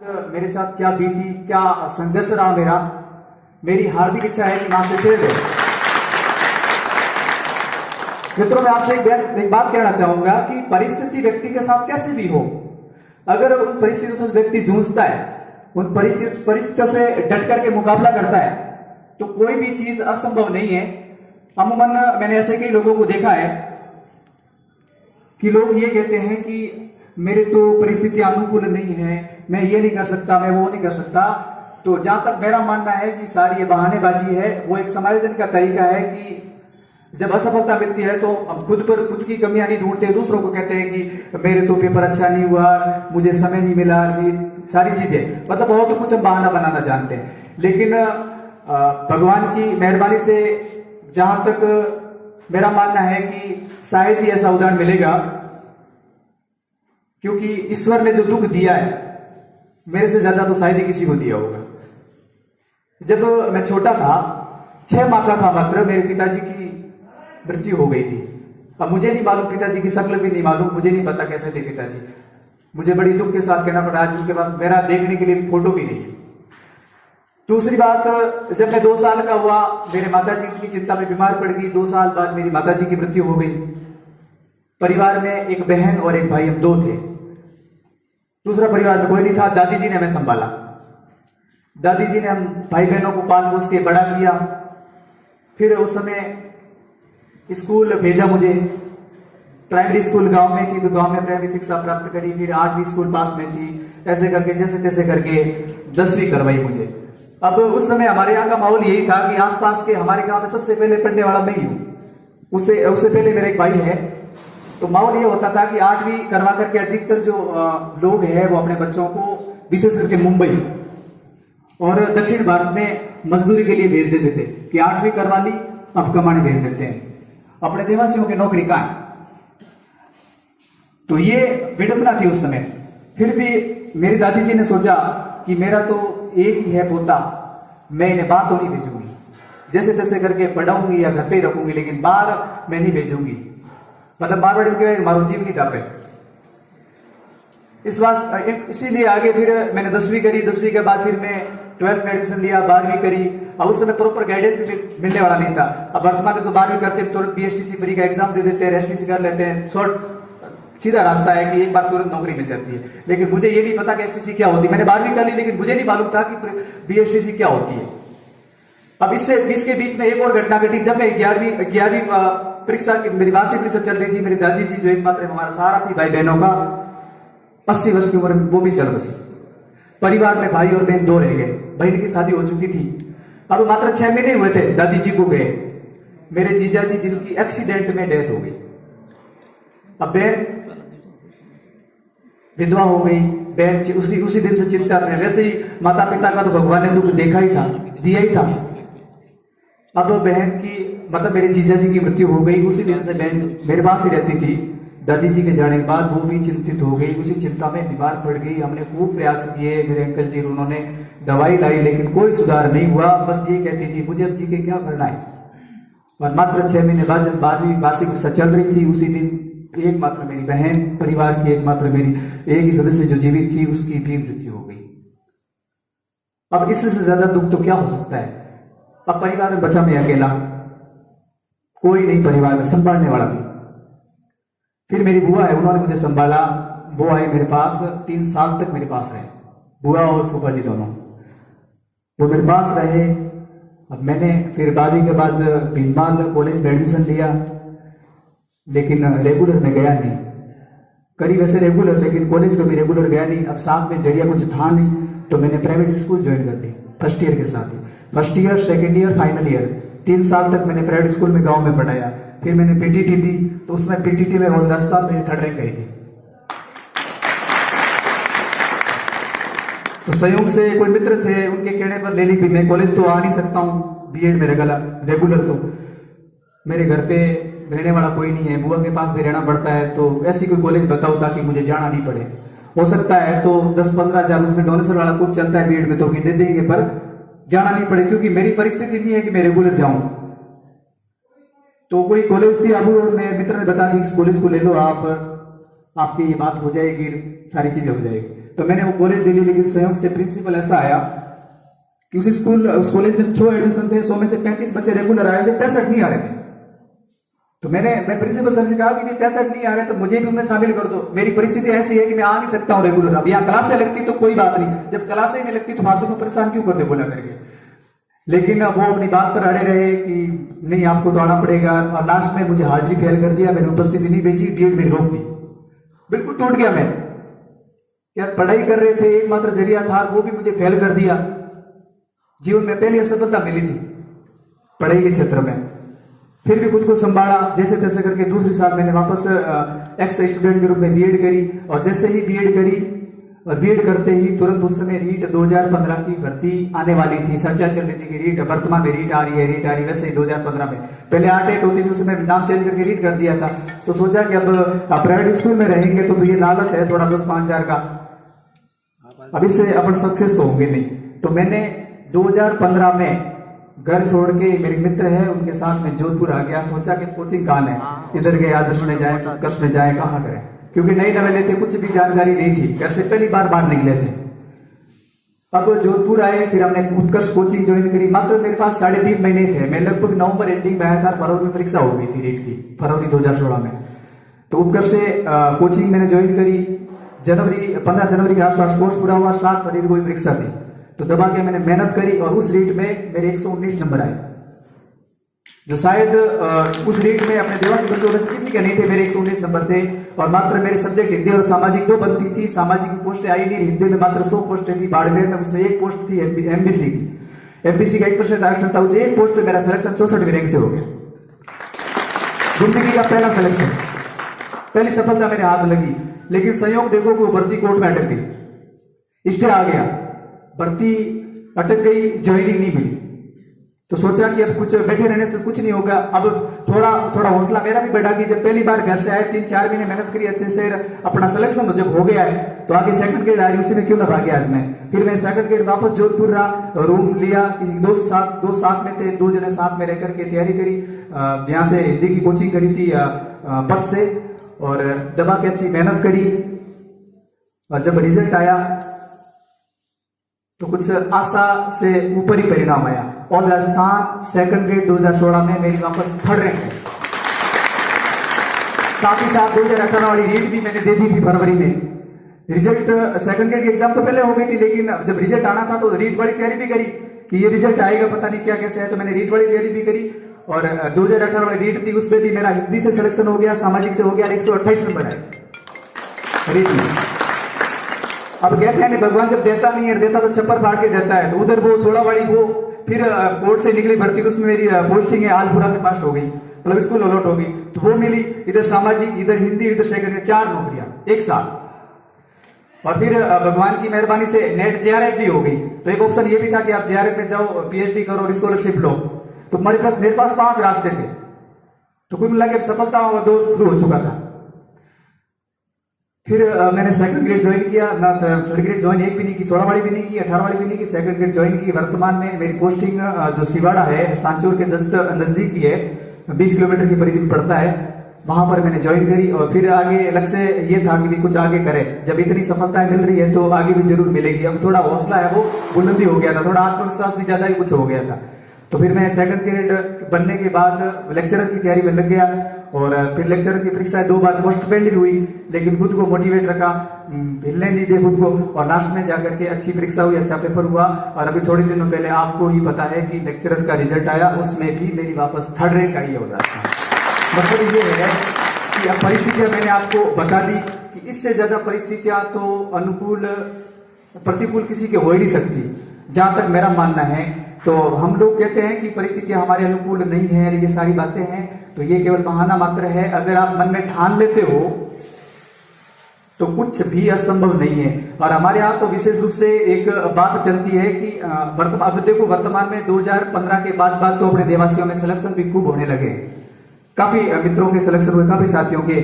मेरे साथ क्या बीती, क्या संघर्ष रहा मेरा, मेरी हार्दिक इच्छा है कि मैं आपसे शेयर करूं। मित्रों, मैं आपसे एक बात कहना चाहूंगा कि परिस्थिति व्यक्ति के साथ कैसे भी हो, अगर उन परिस्थितियों से व्यक्ति जूझता है, उन परिस्थितियों से डट करके मुकाबला करता है, तो कोई भी चीज असंभव नहीं है। अमूमन मैंने ऐसे कई लोगों को देखा है कि लोग ये कहते हैं कि मेरे तो परिस्थितियां अनुकूल नहीं है, मैं ये नहीं कर सकता, मैं वो नहीं कर सकता। तो जहां तक मेरा मानना है कि सारी ये बहानेबाजी है, वो एक समायोजन का तरीका है कि जब असफलता मिलती है तो हम खुद की कमियां नहीं ढूंढते, दूसरों को कहते हैं कि मेरे तो पेपर अच्छा नहीं हुआ, मुझे समय नहीं मिला, सारी चीजें, मतलब बहुत कुछ हम बहाना बनाना जानते हैं। लेकिन भगवान की मेहरबानी से जहां तक मेरा मानना है कि शायद ही ऐसा उदाहरण मिलेगा, क्योंकि ईश्वर ने जो दुख दिया है मेरे से ज्यादा तो शायद ही किसी को दिया होगा। जब मैं छोटा था, 6 माह का था मात्र, मेरे पिताजी की मृत्यु हो गई थी। अब मुझे नहीं मालूम, पिताजी की शक्ल भी नहीं मालूम, मुझे नहीं पता कैसे थे पिताजी। मुझे बड़ी दुख के साथ कहना पड़ा, आज उनके पास मेरा देखने के लिए फोटो भी नहीं है। दूसरी बात, जब मैं 2 साल का हुआ, मेरे माताजी की चिंता में बीमार पड़ गई। 2 साल बाद मेरी माताजी की मृत्यु हो गई। परिवार में एक बहन और एक भाई, हम 2 थे। दूसरा परिवार में कोई नहीं था। दादी जी ने हमें संभाला। दादी जी ने हम भाई बहनों को पाल पोस के बड़ा किया। फिर उस समय स्कूल भेजा मुझे। प्राइमरी स्कूल गांव में थी, तो गांव में प्राइमरी शिक्षा प्राप्त करी। फिर 8वीं स्कूल पास में थी। ऐसे करके जैसे तैसे करके 10वीं करवाई मुझे। अब उस समय हमारे यहाँ का माहौल यही था कि आसपास के हमारे गांव में सबसे पहले पढ़ने वाला मैं ही हूं। उससे पहले मेरा एक भाई है। तो माहौल ये होता था कि 8वीं करवा करके अधिकतर जो लोग हैं वो अपने बच्चों को विशेष करके मुंबई और दक्षिण भारत में मजदूरी के लिए भेज देते थे कि 8वीं करवा ली, अब कमाने भेज देते हैं। अपने देवासियों की नौकरी कहां है? तो ये विडंबना थी उस समय। फिर भी मेरी दादी जी ने सोचा कि मेरा तो एक ही है पोता, मैं इन्हें बाहर तो नहीं भेजूंगी, जैसे तैसे करके पढ़ाऊंगी या घर पे ही रखूंगी, लेकिन बाहर मैं नहीं भेजूंगी। मतलब मारवाड़ी में मारो जीव नहीं था पे। इसीलिए आगे फिर मैंने 10वीं करी। 10वीं के बाद फिर मैं 12th में एडमिशन लिया, 12वीं करी। अब उस समय प्रॉपर गाइडेंस भी मिलने वाला नहीं था। अब वर्तमान में तो 12वीं करते तुरंत बीएसटीसी फ्री का एग्जाम दे देते हैं, एसटीसी कर लेते हैं। सीधा रास्ता है कि एक बार तुरंत नौकरी मिल जाती है। लेकिन मुझे ये नहीं पता कि एसटीसी क्या होती है। मैंने 12वीं कर ली, लेकिन मुझे नहीं मालूम था कि बीएसटीसी क्या होती है। अब इसके बीच में एक और घटना घटी। जब मैं 11वीं परीक्षा की, मेरी वार्षिक परीक्षा चल रही थी, मेरी दादी जी जो एकमात्र हमारा सहारा थी भाई बहनों का, 80 वर्ष की उम्र में वो भी चल बसी। परिवार में भाई और बहन 2 रह गए। बहन की शादी हो चुकी थी। अब मात्र 6 महीने हुए थे, दादी जी को गए। मेरे जीजा जी जिनकी एक्सीडेंट में डेथ हो गई। अब बहन विधवा हो गई। बहन उसी दिन से चिंता में। वैसे ही माता पिता का तो भगवान ने दुख देखा ही था, दिया ही था। अब बहन की, मतलब मेरे जीजा जी की मृत्यु हो गई। उसी दिन से बहन मेरे पास ही रहती थी। दादी जी के जाने के बाद वो भी चिंतित हो गई, उसी चिंता में बीमार पड़ गई। हमने खूब प्रयास किए, मेरे अंकल जी उन्होंने दवाई लाई, लेकिन कोई सुधार नहीं हुआ। बस ये कहती थी मुझे अब जी के क्या करना है। और मात्र 6 महीने बाद जब 12वीं वार्षिक परीक्षा चल रही थी, उसी दिन एकमात्र मेरी बहन, परिवार की एकमात्र मेरी एक ही सदस्य जो जीवित थी, उसकी भी मृत्यु हो गई। अब इससे ज्यादा दुख तो क्या हो सकता है। अब परिवार में बचा मैं अकेला, कोई नहीं परिवार में संभालने वाला भी। फिर मेरी बुआ है, उन्होंने मुझे संभाला। वो आए मेरे पास, 3 साल तक मेरे पास रहे, बुआ और फूफा जी दोनों। वो मेरे पास रहे। अब मैंने फिर 12वीं के बाद भीनमाल कॉलेज में एडमिशन लिया, लेकिन रेगुलर में गया नहीं। करीब ऐसे रेगुलर, लेकिन कॉलेज कभी रेगुलर गया नहीं। अब साथ में जरिया कुछ था नहीं, तो मैंने प्राइवेट स्कूल ज्वाइन कर ली फर्स्ट ईयर के साथ ही। First year, second year, final year, 3 साल तक मैंने प्राइवेट स्कूल में गांव में पढ़ाया। फिर मैंने पीटीटी दी, तो उसमें पीटीटी में 10 साल मेरी 3rd रैंक आई थी। तो संयोग से कोई मित्र थे, उनके कहने पर ले ली। फिर मैं कॉलेज तो आ नहीं सकता हूँ, बीएड में रेगुलर, तो मेरे घर पे रहने वाला कोई नहीं है, बुआ के पास भी रहना पड़ता है। तो ऐसी कोई कॉलेज बताओ ताकि मुझे जाना नहीं पड़े। हो सकता है तो 10-15 हजार उसमें डोनेशन वाला खूब चलता है बीएड में, तो दे देंगे, पर जाना नहीं पड़े, क्योंकि मेरी परिस्थिति नहीं है कि मैं रेगुलर जाऊं। तो कोई कॉलेज थी अबू रोड में, मित्र ने बता दी इस कॉलेज को ले लो आप, आपकी ये बात हो जाएगी, सारी चीजें हो जाएगी। तो मैंने वो कॉलेज ले ली, लेकिन संयोग से प्रिंसिपल ऐसा आया कि उस कॉलेज में 100 एडमिशन थे, 100 में से 35 बच्चे रेगुलर आए थे, 65 नहीं आ रहे थे। तो मैं प्रिंसिपल सर से कहा कि 65 नहीं आ रहे तो मुझे भी उनमें शामिल कर दो। मेरी परिस्थिति ऐसी है कि मैं आ नहीं सकता हूँ रेगुलर। अब यहाँ क्लासें लगती तो कोई बात नहीं, जब क्लासें नहीं लगती तो फालतू में परेशान क्यों कर दे बोला करके। लेकिन वो अपनी बात पर अड़े रहे कि नहीं आपको तो आना पड़ेगा, और लास्ट में मुझे हाजिरी फेल कर दिया, मैंने उपस्थिति नहीं भेजी, बीएड मेरी रोक दी। बिल्कुल टूट गया मैं यार, पढ़ाई कर रहे थे, एकमात्र जरिया था, वो भी मुझे फेल कर दिया। जीवन में पहली असफलता मिली थी पढ़ाई के क्षेत्र में। फिर भी खुद को संभाला, जैसे तैसे करके दूसरे साल मैंने वापस एक्स स्टूडेंट के रूप में बीएड करी। और जैसे ही बीएड करी और बीएड करते ही तुरंत उस समय रीट 2015 की भर्ती आने वाली थी, चर्चा चल रही थी कि रीट वर्तमान में रीट आ रही है, वैसे ही 2015 में पहले आर्ट होती थी, उसमें नाम चेंज करके रीट कर दिया था। तो सोचा कि अब प्राइवेट स्कूल में रहेंगे तो ये लालच है थोड़ा 10-5 हजार का, अब इससे अपन सक्सेस तो होंगे नहीं। तो मैंने 2015 में घर छोड़ के, मेरे मित्र है उनके साथ में जोधपुर आ गया। सोचा कि कोचिंग कहाँ है, इधर गए आदर्श में जाए, उत्कर्ष में जाए, कहाँ करें, क्योंकि नए नवेले थे, कुछ भी जानकारी नहीं थी, घर से पहली बार बाहर निकले थे। अब जोधपुर आए, फिर हमने उत्कर्ष कोचिंग ज्वाइन करी। मात्र मेरे पास 3.5 महीने थे, मैं लगभग नवंबर एंडिंग में आया था, फरवरी में परीक्षा हो गई थी रीट की, फरवरी 2016 में। तो उत्कर्ष से कोचिंग मैंने ज्वाइन करी। 15 जनवरी के आसपास कोर्स पूरा हुआ, 7 फरवरी को परीक्षा थी। तो दबा के मैंने मेहनत करी और उस रीट में मेरे 119 नंबर आए, जो शायद उस रीट में अपने देवासी बंधुओं में से किसी के नहीं थे। मेरे 119 नंबर थे और मात्र मेरे सब्जेक्ट हिंदी और सामाजिक 2 बनती थी। सामाजिक की पोस्ट आई नहीं, हिंदी में मात्र 100 पोस्टें थी। बाड़मेर में उसमें 1 पोस्ट थी एमबीसी की। एमबीसी का 1% आरक्षण था, उस 1 पोस्ट पे मेरा सिलेक्शन 64वीं रैंक से हो गया। जिंदगी का पहला सिलेक्शन, पहली सफलता मेरे हाथ लगी। लेकिन संयोग देखो कि वो भर्ती कोर्ट में अटक गई, स्टे आ गया, भर्ती अटक गई, ज्वाइनिंग नहीं मिली। तो सोचा कि अब कुछ बैठे रहने से कुछ नहीं होगा। अब थोड़ा हौसला मेरा भी बढ़ा कि जब पहली बार घर से आए, 3-4 महीने मेहनत करी अच्छे से, अपना सिलेक्शन जब हो गया है तो आगे सेकंड ग्रेड आ रही, उसी में क्यों ना भागे आज मैं। फिर मैं सेकंड ग्रेड वापस जोधपुर रहा, रूम लिया, दो साथ में थे, 2 जने साथ में रह करके तैयारी करी। यहाँ से हिंदी की कोचिंग करी थी पद से, और दबा के अच्छी मेहनत करी। और जब रिजल्ट आया तो कुछ आशा से ऊपर ही परिणाम आया। और राजस्थान सेकंड ग्रेड 2016 में मेरी वापस 3rd रैंक है। साथ ही साथ 2018 वाली रीट भी मैंने दे दी थी फरवरी में। रिजल्ट सेकंड ग्रेड की एग्जाम तो पहले हो गई थी, लेकिन जब रिजल्ट आना था तो रीट वाली तैयारी भी करी कि ये रिजल्ट आएगा पता नहीं क्या कैसे है, तो मैंने रीट वाली तैयारी भी करी। और 2018 वाली रीट थी, उसमें भी मेरा हिंदी से सिलेक्शन हो गया, सामाजिक से हो गया, 128 नंबर आए रीट में। अब कहते हैं भगवान जब देता नहीं है, देता तो छप्पर फाड़ के देता है। तो उधर वो 16 वाली वो फिर कोर्ट से निकली भर्ती, उसमें मेरी पोस्टिंग है आलपुरा में पास हो गई, मतलब स्कूल अलॉट हो गई, तो वो मिली। इधर सामाजिक, इधर हिंदी, इधर सेकंड, 4 नौकरियां 1 साल। और फिर भगवान की मेहरबानी से नेट जेआरएफ भी हो गई। तो एक ऑप्शन ये भी था कि आप जेआरएफ में जाओ, पीएचडी करो और स्कॉलरशिप लो। तो मेरे पास 5 रास्ते थे। तो कुल मिला के सफलता का दौर शुरू हो चुका था। फिर मैंने सेकंड ग्रेड ज्वाइन किया, ना थर्ड ग्रेड ज्वाइन एक भी नहीं की, 16 वाली भी नहीं की, 18 वाली भी नहीं की, सेकंड ग्रेड ज्वाइन की। वर्तमान में मेरी पोस्टिंग जो सिवाड़ा है, सांचौर के जस्ट नजदीक ही है, 20 किलोमीटर की परिधि में पड़ता है, वहां पर मैंने ज्वाइन करी। और फिर आगे लक्ष्य ये था कि भी कुछ आगे करे, जब इतनी सफलताएं मिल रही है तो आगे भी जरूर मिलेगी। अब थोड़ा हौसला है वो बुलंदी हो गया था, थोड़ा आत्मविश्वास भी ज्यादा ही कुछ हो गया था। तो फिर मैं सेकंड ग्रेड बनने के बाद लेक्चरर की तैयारी में लग गया। और फिर लेक्चरर की परीक्षा 2 बार पोस्टपोन्ड भी हुई, लेकिन खुद को मोटिवेट रखा, हिलने नहीं दे खुद को। और लास्ट में जाकर के अच्छी परीक्षा हुई, अच्छा पेपर हुआ। और अभी थोड़े दिनों पहले आपको ही पता है कि लेक्चरर का रिजल्ट आया, उसमें भी मेरी वापस 3rd रैंक आई है। मतलब ये है कि अब परिस्थितियां मैंने आपको बता दी कि इससे ज्यादा परिस्थितियां तो अनुकूल प्रतिकूल किसी के हो ही नहीं सकती, जहां तक मेरा मानना है। तो हम लोग कहते हैं कि परिस्थितियां हमारे अनुकूल नहीं है, ये सारी बातें हैं, तो ये केवल बहाना मात्र है। अगर आप मन में ठान लेते हो तो कुछ भी असंभव नहीं है। और हमारे यहाँ तो विशेष रूप से एक बात चलती है कि वर्तमान में 2015 के बाद तो अपने देवासियों में सिलेक्शन भी खूब होने लगे, काफी मित्रों के सिलेक्शन हुए, काफी साथियों के।